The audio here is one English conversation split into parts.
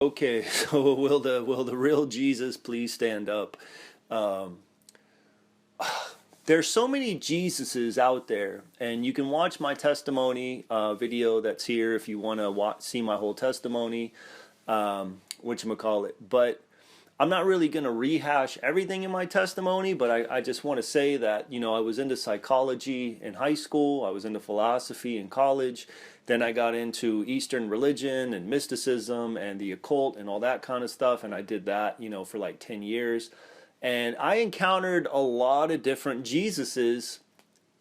Okay, so will the real Jesus please stand up? Um, there's so many Jesuses out there, and you can watch my testimony video that's here if you want to see my whole testimony, whatchamacallit. But I'm not really going to rehash everything in my testimony, but I just want to say that, I was into psychology in high school, I was into philosophy in college, then I got into Eastern religion and mysticism and the occult and all that kind of stuff, and I did that, for like 10 years. And I encountered a lot of different Jesuses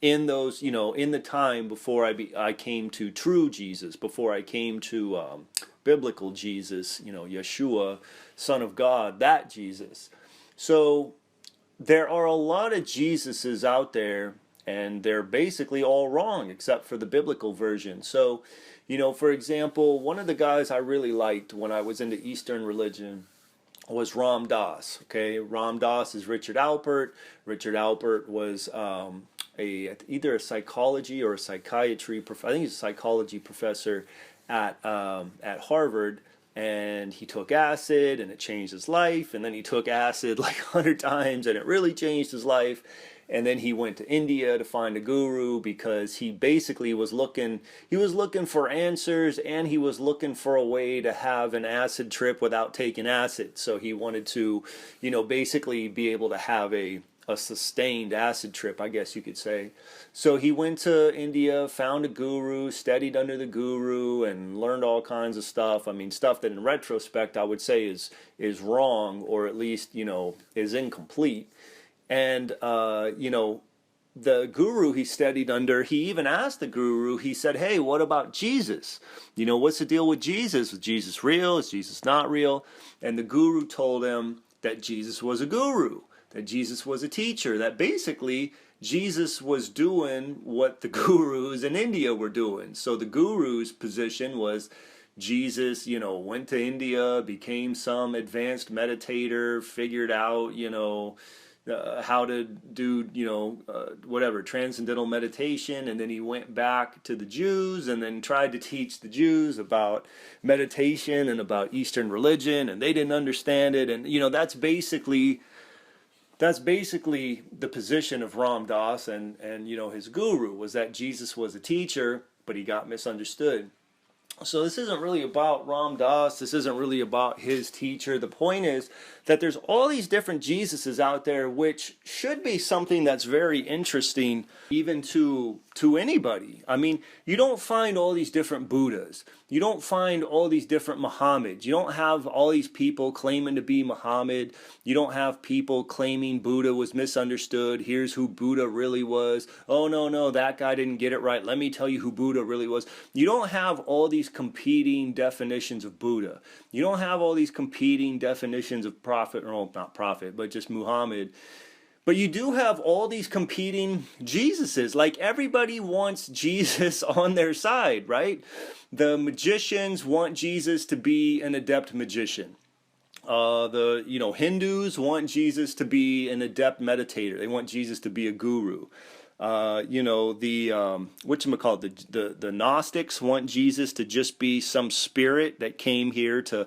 in those, in the time before I came to true Jesus, before I came to biblical Jesus, Yeshua, Son of God, that Jesus. So there are a lot of Jesuses out there, and they're basically all wrong except for the biblical version. So, for example, one of the guys I really liked when I was into Eastern religion was Ram Dass. Okay, Ram Dass is Richard Alpert. Richard Alpert was either a psychology or a psychiatry. I think he's a psychology professor at Harvard, and he took acid, and it changed his life. And then he took acid like 100 times, and it really changed his life. And then he went to India to find a guru because he basically was looking for answers, and he was looking for a way to have an acid trip without taking acid. So he wanted to, basically be able to have a sustained acid trip, I guess you could say. So he went to India, found a guru, studied under the guru, and learned all kinds of stuff. I mean, stuff that in retrospect I would say is wrong, or at least, is incomplete. And, the guru he studied under, he even asked the guru, he said, hey, what about Jesus? What's the deal with Jesus? Is Jesus real? Is Jesus not real? And the guru told him that Jesus was a guru, that Jesus was a teacher, that basically Jesus was doing what the gurus in India were doing. So the guru's position was Jesus, went to India, became some advanced meditator, figured out, how to do, whatever, transcendental meditation, and then he went back to the Jews and then tried to teach the Jews about meditation and about Eastern religion, and they didn't understand it. And, that's basically the position of Ram Dass and his guru, was that Jesus was a teacher, but he got misunderstood. So this isn't really about Ram Dass. This isn't really about his teacher. The point is that there's all these different Jesuses out there, which should be something that's very interesting even to anybody. I mean, you don't find all these different Buddhas. You don't find all these different Muhammads. You don't have all these people claiming to be Muhammad. You don't have people claiming Buddha was misunderstood. Here's who Buddha really was. Oh, no, that guy didn't get it right. Let me tell you who Buddha really was. You don't have all these competing definitions of Buddha. You don't have all these competing definitions of prophet, or not prophet, but just Muhammad. But you do have all these competing Jesuses. Like, everybody wants Jesus on their side, right? The magicians want Jesus to be an adept magician. The Hindus want Jesus to be an adept meditator. They want Jesus to be a guru. The Gnostics want Jesus to just be some spirit that came here to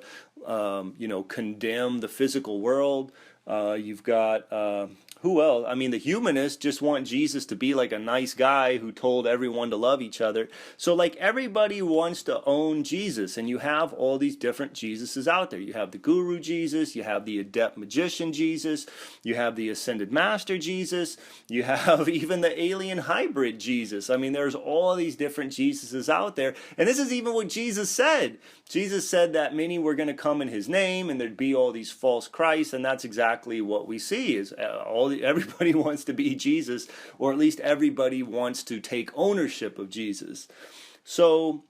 condemn the physical world. You've got who else? I mean, the humanists just want Jesus to be like a nice guy who told everyone to love each other. So, like, everybody wants to own Jesus, and you have all these different Jesuses out there. You have the Guru Jesus, you have the adept magician Jesus, you have the ascended master Jesus, you have even the alien hybrid Jesus. I mean, there's all these different Jesuses out there, and this is even what Jesus said. Jesus said that many were going to come in his name, and there'd be all these false Christs, and that's exactly what we see. Is everybody wants to be Jesus, or at least everybody wants to take ownership of Jesus. So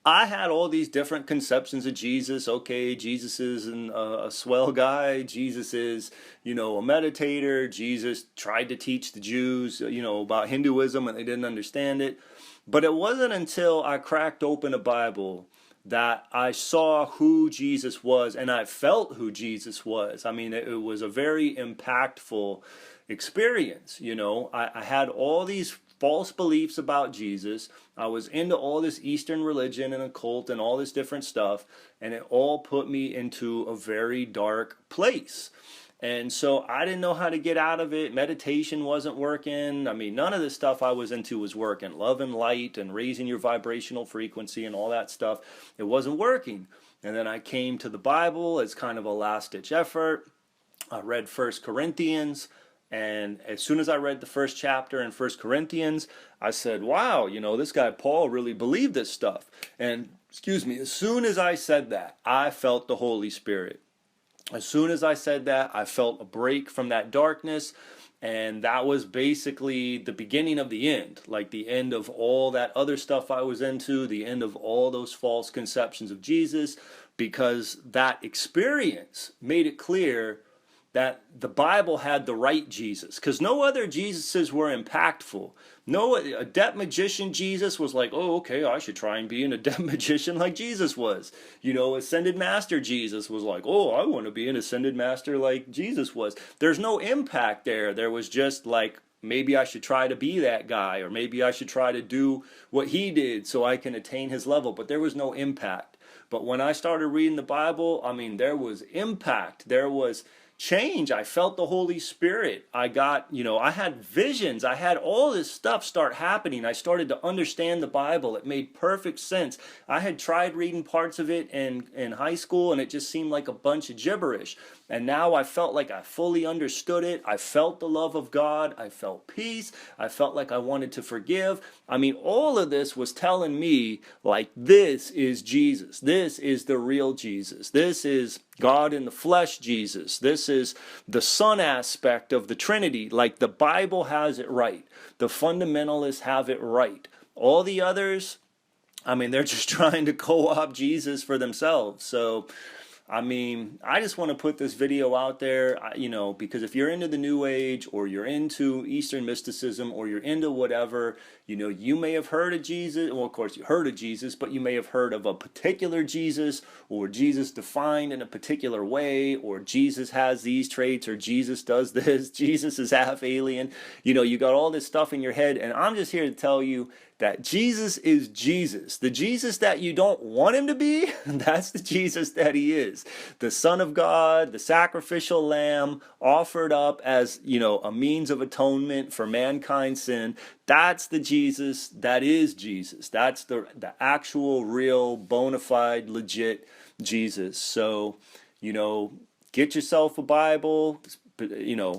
I had all these different conceptions of Jesus. Okay, Jesus is a swell guy. Jesus is, a meditator. Jesus tried to teach the Jews, about Hinduism, and they didn't understand it. But it wasn't until I cracked open a Bible that I saw who Jesus was, and I felt who Jesus was. I mean, it was a very impactful experience. I had all these false beliefs about Jesus. I was into all this Eastern religion and occult and all this different stuff, and it all put me into a very dark place. And so I didn't know how to get out of it. Meditation wasn't working. I mean, none of the stuff I was into was working. Love and light and raising your vibrational frequency and all that stuff, it wasn't working. And then I came to the Bible as kind of a last-ditch effort. I read 1 Corinthians, and as soon as I read the first chapter in 1 Corinthians, I said, wow, this guy Paul really believed this stuff. And, as soon as I said that, I felt the Holy Spirit. As soon as I said that, I felt a break from that darkness, and that was basically the beginning of the end, like the end of all that other stuff I was into, the end of all those false conceptions of Jesus, because that experience made it clear that the Bible had the right Jesus, because no other Jesuses were impactful. No adept magician Jesus was like, oh, okay, I should try and be an adept magician like Jesus was. Ascended Master Jesus was like, oh, I want to be an ascended master like Jesus was. There's no impact there. There was just like, maybe I should try to be that guy, or maybe I should try to do what he did so I can attain his level. But there was no impact. But when I started reading the Bible, there was impact. There was change. I felt the Holy Spirit. I got, I had visions. I had all this stuff start happening. I started to understand the Bible. It made perfect sense. I had tried reading parts of it in high school, and it just seemed like a bunch of gibberish. And now I felt like I fully understood it. I felt the love of God. I felt peace. I felt like I wanted to forgive. All of this was telling me, like, this is Jesus. This is the real Jesus. This is God in the flesh Jesus. This is the Son aspect of the Trinity. Like, the Bible has it right. The fundamentalists have it right. All the others, they're just trying to co-opt Jesus for themselves. So, I just want to put this video out there, because if you're into the New Age, or you're into Eastern mysticism, or you're into whatever, you may have heard of Jesus. Well, of course, you heard of Jesus, but you may have heard of a particular Jesus, or Jesus defined in a particular way, or Jesus has these traits, or Jesus does this, Jesus is half alien. You got all this stuff in your head, and I'm just here to tell you that Jesus is Jesus. The Jesus that you don't want him to be, that's the Jesus that he is. The Son of God, the sacrificial lamb offered up as, a means of atonement for mankind's sin. That's the Jesus that is Jesus. That's the actual, real, bona fide, legit Jesus. So, get yourself a Bible.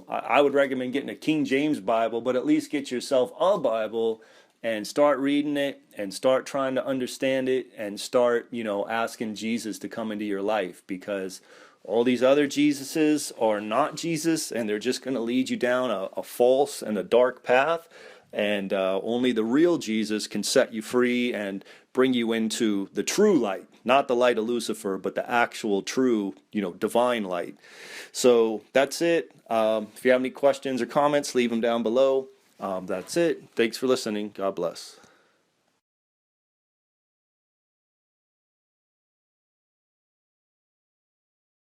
I would recommend getting a King James Bible, but at least get yourself a Bible and start reading it and start trying to understand it and start, asking Jesus to come into your life, because all these other Jesuses are not Jesus, and they're just going to lead you down a false and a dark path. And only the real Jesus can set you free and bring you into the true light, not the light of Lucifer, but the actual true, divine light. So that's it. If you have any questions or comments, leave them down below. That's it. Thanks for listening. God bless.